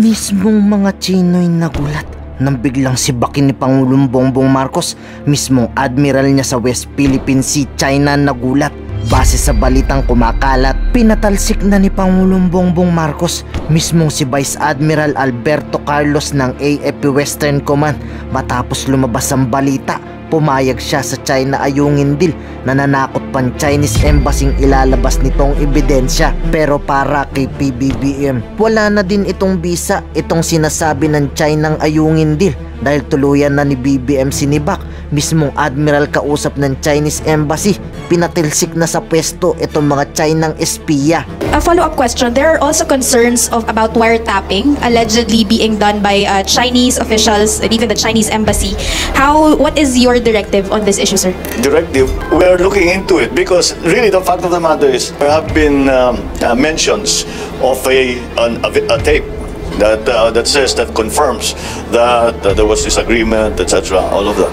Mismong mga Chino'y nagulat nang biglang sibakin ni Pangulong Bongbong Marcos. Mismong admiral niya sa West Philippine Sea, China, nagulat. Base sa balitang kumakalat, pinatalsik na ni Pangulong Bongbong Marcos mismong si Vice Admiral Alberto Carlos ng AFP Western Command. Matapos lumabas ang balita, pumayag siya sa China ayungin deal. Nananakot pang Chinese Embassy ilalabas nitong ebidensya. Pero para kay PBBM, wala na din itong bisa, itong sinasabi ng China ayungin deal, dahil tuluyan na ni BBM sinibak. Mismong admiral kausap ng Chinese Embassy, pinatilsik na sa pwesto itong mga Chinang espiya. A follow-up question, there are also concerns about wiretapping allegedly being done by Chinese officials and even the Chinese Embassy. What is your directive on this issue, sir? Directive, we are looking into it because really the fact of the matter is there have been mentions of a tape that says, that confirms that there was this agreement, etc., all of that.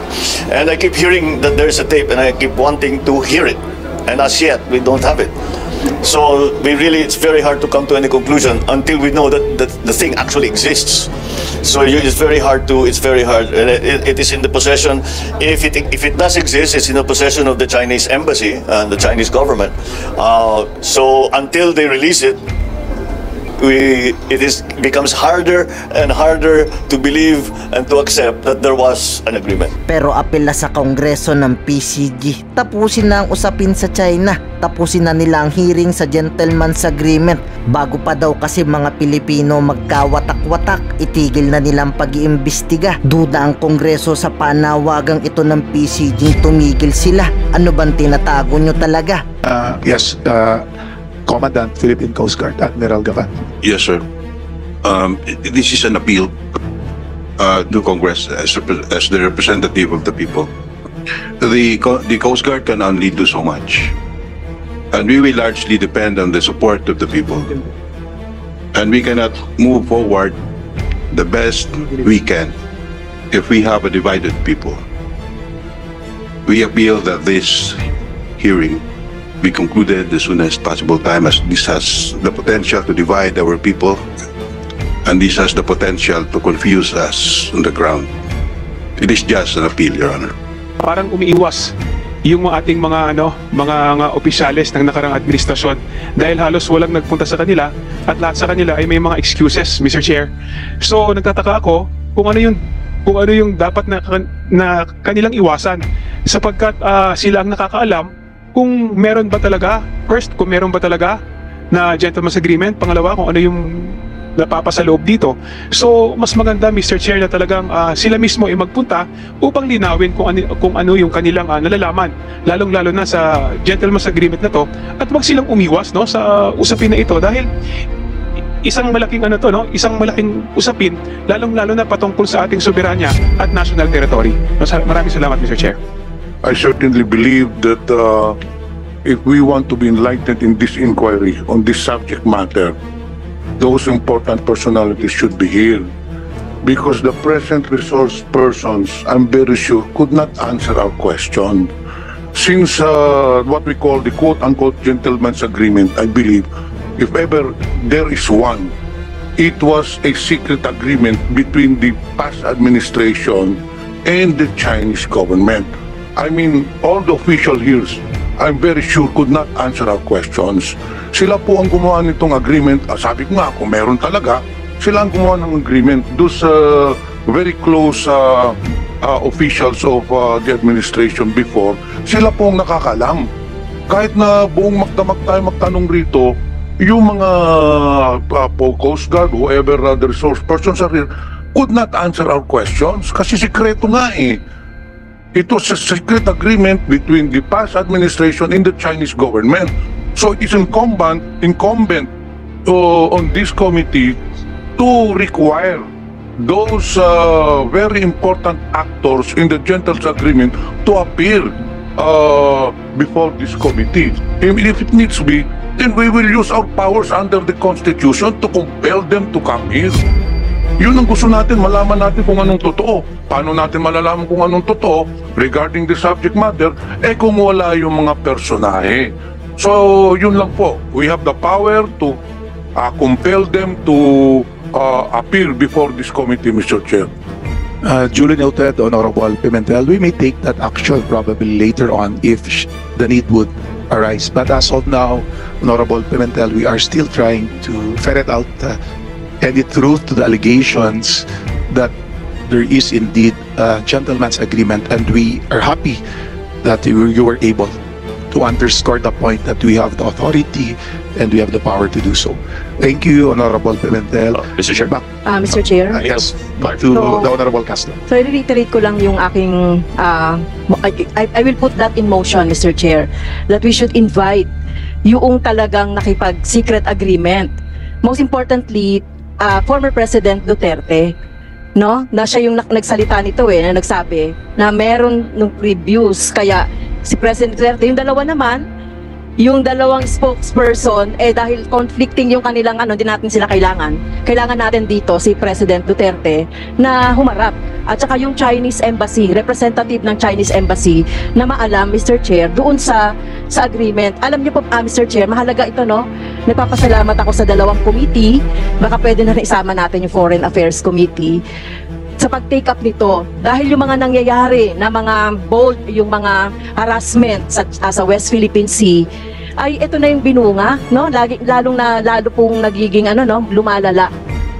And I keep hearing that there's a tape and I keep wanting to hear it, and as yet we don't have it. So it's very hard to come to any conclusion until we know that the thing actually exists. So it's very hard. And it is in the possession, if it does exist, it's in the possession of the Chinese Embassy and the Chinese government. So until they release it, it becomes harder and harder to believe and to accept that there was an agreement. Pero apela sa Kongreso ng PCG, tapusin na ang usapin sa China. Tapusin na nila ang hearing sa Gentleman's Agreement. Bago pa daw kasi mga Pilipino magkawatak-watak, itigil na nilang pag-iimbestiga. Duda ang Kongreso sa panawagang ito ng PCG, tumigil sila. Ano bang tinatago nyo talaga? Yes, Commandant, Philippine Coast Guard, Admiral Gavan. Yes, sir. This is an appeal to Congress as the representative of the people. The Coast Guard can only do so much, and we will largely depend on the support of the people. And we cannot move forward the best we can if we have a divided people. We appeal that this hearing be concluded as soon as possible time, as this has the potential to divide our people and this has the potential to confuse us on the ground. It is just an appeal, Your Honor. Parang umiiwas yung ating mga opisyales ng nakarang administrasyon dahil halos walang nagpunta sa kanila at lahat sa kanila ay may mga excuses, Mr. Chair. So nagtataka ako kung ano yung dapat na kanilang iwasan, sapagkat sila ang nakakaalam kung meron ba talaga, kung meron ba talaga na gentleman's agreement, pangalawa kung ano yung napapasaloob dito. So mas maganda, Mr. Chair, na talagang sila mismo ay magpunta upang linawin kung ano yung kanilang nalalaman, lalong-lalo na sa gentleman's agreement na to, at wag silang umiwas sa usapin na ito dahil isang malaking isang malaking usapin, lalong-lalo na patungkol sa ating soberanya at national territory. Maraming salamat, Mr. Chair. I certainly believe that if we want to be enlightened in this inquiry on this subject matter, those important personalities should be here. Because the present resource persons, I'm very sure, could not answer our question. Since what we call the quote-unquote gentleman's agreement, I believe, if ever there is one, it was a secret agreement between the past administration and the Chinese government. I mean, all the official here, I'm very sure, could not answer our questions. Sila po ang gumawa nitong agreement. Sabi ko nga, kung meron talaga, sila ang gumawa ng agreement. Those very close officials of the administration before, sila po ang nakakalam. Kahit na buong magdamag tayo magtanong rito, yung mga Coast Guard, whoever the resource persons are here, could not answer our questions kasi sikreto nga eh. It was a secret agreement between the past administration and the Chinese government. So it is incumbent on this committee to require those very important actors in the gentleman's agreement to appear before this committee. And if it needs to be, then we will use our powers under the Constitution to compel them to come here. Yun ang gusto natin, malaman natin kung anong totoo. Paano natin malalaman kung anong totoo regarding the subject matter? Kung wala yung mga personahe. So, yun lang po. We have the power to compel them to appear before this committee, Mr. Chair. Duly noted, Honorable Pimentel. We may take that action probably later on if the need would arise. But as of now, Honorable Pimentel, we are still trying to ferret out any truth to the allegations that there is indeed a gentleman's agreement, and we are happy that you were able to underscore the point that we have the authority and we have the power to do so. Thank you, Honorable Pimentel. Mr. Chair. Mr. Chair. Yes, back to So- the Honorable Castro. So i-reiterate ko lang yung aking, I will put that in motion, Mr. Chair, that we should invite yung talagang nakipag-secret agreement. Most importantly, former President Duterte, no? Na siya yung nagsalita nito na nagsabi na meron nung reviews, kaya si President Duterte, yung dalawa naman, yung dalawang spokesperson, dahil conflicting yung kanilang hindi natin sila kailangan natin dito si President Duterte na humarap. At saka yung Chinese Embassy, representative ng Chinese Embassy na maalam, Mr. Chair, doon sa agreement. Alam niyo po, Mr. Chair, mahalaga ito, no? Nagpapasalamat ako sa dalawang committee, baka pwede na isama natin yung Foreign Affairs Committee sa pag-take up nito, dahil yung mga nangyayari na mga bold, yung mga harassment sa West Philippine Sea, ay ito na yung binunga, no? Lalo pong nagiging lumalala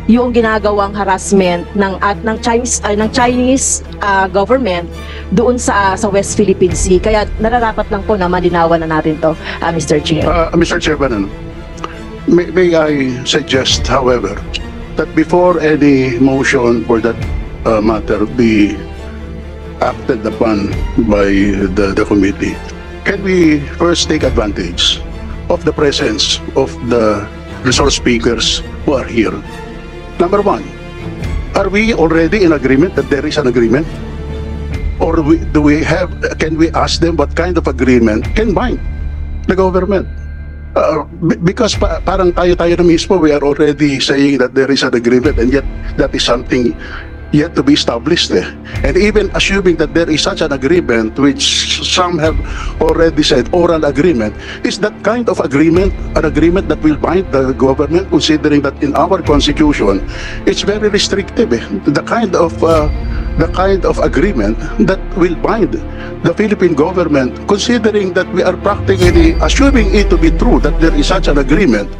yung ginagawang harassment ng Chinese government doon sa West Philippine Sea. Kaya nararapat lang po na malinawan na natin to, Mr. Chair. Mr. Chairman, may I suggest, however, that before any motion for that matter be acted upon by the committee, can we first take advantage of the presence of the resource speakers who are here? Number one, are we already in agreement that there is an agreement? Or can we ask them what kind of agreement can bind the government? Because parang tayo na mismo, we are already saying that there is an agreement, and yet that is something yet to be established. And even assuming that there is such an agreement, which some have already said oral agreement, is that kind of agreement an agreement that will bind the government, considering that in our constitution it's very restrictive. The kind of agreement that will bind the Philippine government, considering that we are practically assuming it to be true that there is such an agreement,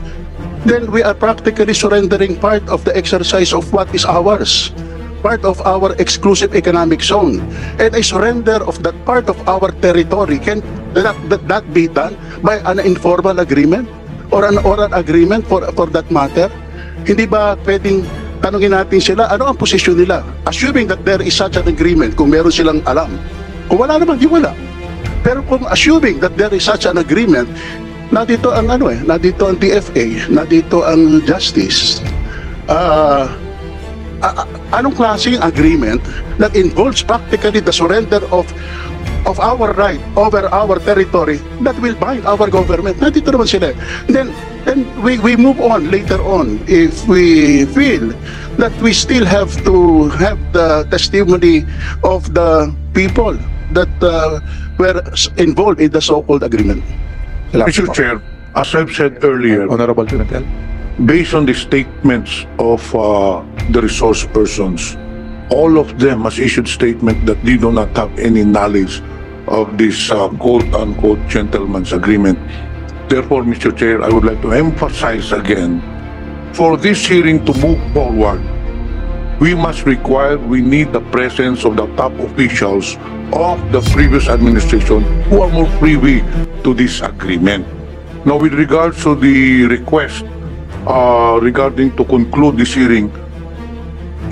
then we are practically surrendering part of the exercise of what is ours, part of our exclusive economic zone. And a surrender of that part of our territory, can that be done by an informal agreement or an oral agreement for that matter? Hindi ba pwedeng tanungin natin sila, ano ang posisyon nila? Assuming that there is such an agreement, kung meron silang alam. Kung wala naman, di wala. Pero kung assuming that there is such an agreement, nandito ang nandito ang TFA, nandito ang Justice. Anong klaseng agreement that involves practically the surrender of our right over our territory that will bind our government? Nandito naman sila. Then we move on later on if we feel that we still have to have the testimony of the people that were involved in the so-called agreement. Mr. Chair, as I've said earlier, Honorable Pimentel. based on the statements of the resource persons, all of them has issued statement that they do not have any knowledge of this quote-unquote gentleman's agreement. Therefore, Mr. Chair, I would like to emphasize again, for this hearing to move forward, we need the presence of the top officials of the previous administration who are more privy to this agreement. Now, with regards to the request regarding to conclude this hearing,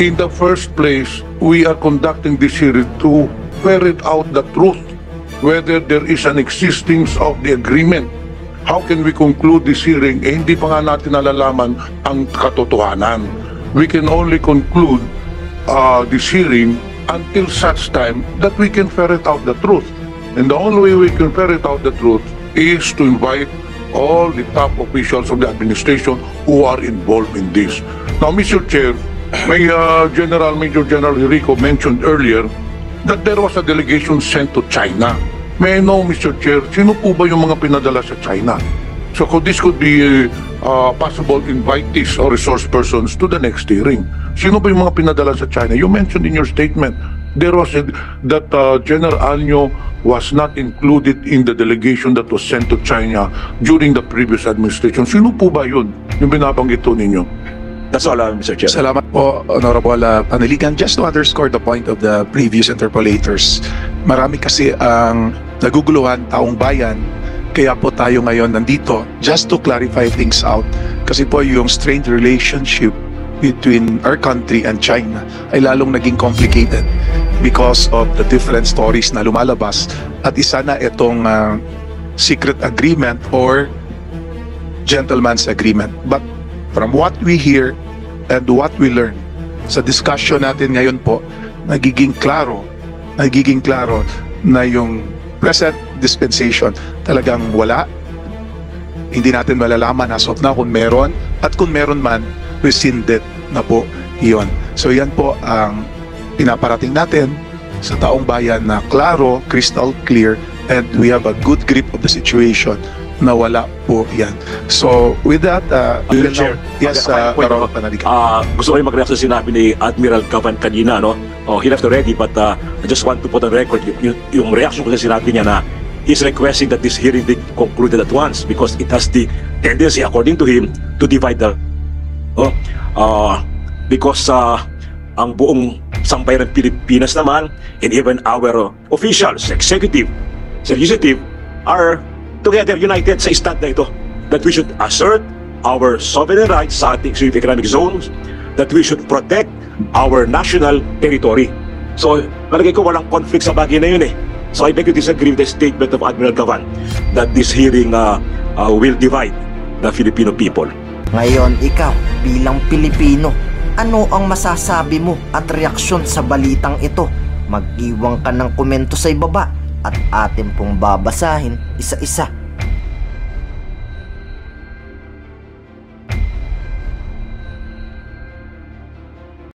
in the first place, we are conducting this hearing to ferret out the truth, whether there is an existence of the agreement. How can we conclude this hearing? Hindi pa nga natin nalalaman ang katotohanan. We can only conclude this hearing until such time that we can ferret out the truth. And the only way we can ferret out the truth is to invite all the top officials of the administration who are involved in this. Now, Mr. Chair, Major General Jericho mentioned earlier that there was a delegation sent to China. May I know, Mr. Chair, sino po ba yung mga pinadala sa China? So this could be possible invitees or resource persons to the next hearing. Sino ba yung mga pinadala sa China? You mentioned in your statement there was that General Año was not included in the delegation that was sent to China during the previous administration. Sino po ba yun? Yung binabanggit po ninyo? That's all, Mr. Chair. Salamat po, Honorable Panaligan. Just to underscore the point of the previous interpollators, marami kasi ang naguguluhan taong bayan, kaya po tayo ngayon nandito just to clarify things out. Kasi po yung strained relationship between our country and China ay lalong naging complicated because of the different stories na lumalabas at isa na itong secret agreement or gentleman's agreement. But from what we hear and what we learn sa discussion natin ngayon po, nagiging klaro na yung present dispensation talagang wala. Hindi natin malalaman as of now kung meron, at kung meron man, rescinded na po iyon. So yan po ang pinaparating natin sa taong bayan na klaro, crystal clear, and we have a good grip of the situation na wala po yan. So with that, we will now, yes, Honorable Panaligan. Gusto ko yung mag-react sa sinabi ni Admiral Cavan kanina, no? He left already, but I just want to put on record yung reaction ko sa sinabi niya na he's requesting that this hearing be concluded at once because it has the tendency, according to him, to divide the because ang buong sambayan ng Pilipinas naman and even our officials, executive, legislative are together united sa stand na ito that we should assert our sovereign rights sa ating economic zones, that we should protect our national territory. So, malagay ko walang conflict sa bagay na yun eh. So I beg to disagree with the statement of Admiral Cavan that this hearing will divide the Filipino people. Ngayon, ikaw, bilang Pilipino, ano ang masasabi mo at reaksyon sa balitang ito? Mag-iwan ka ng komento sa ibaba at atin pong babasahin isa-isa.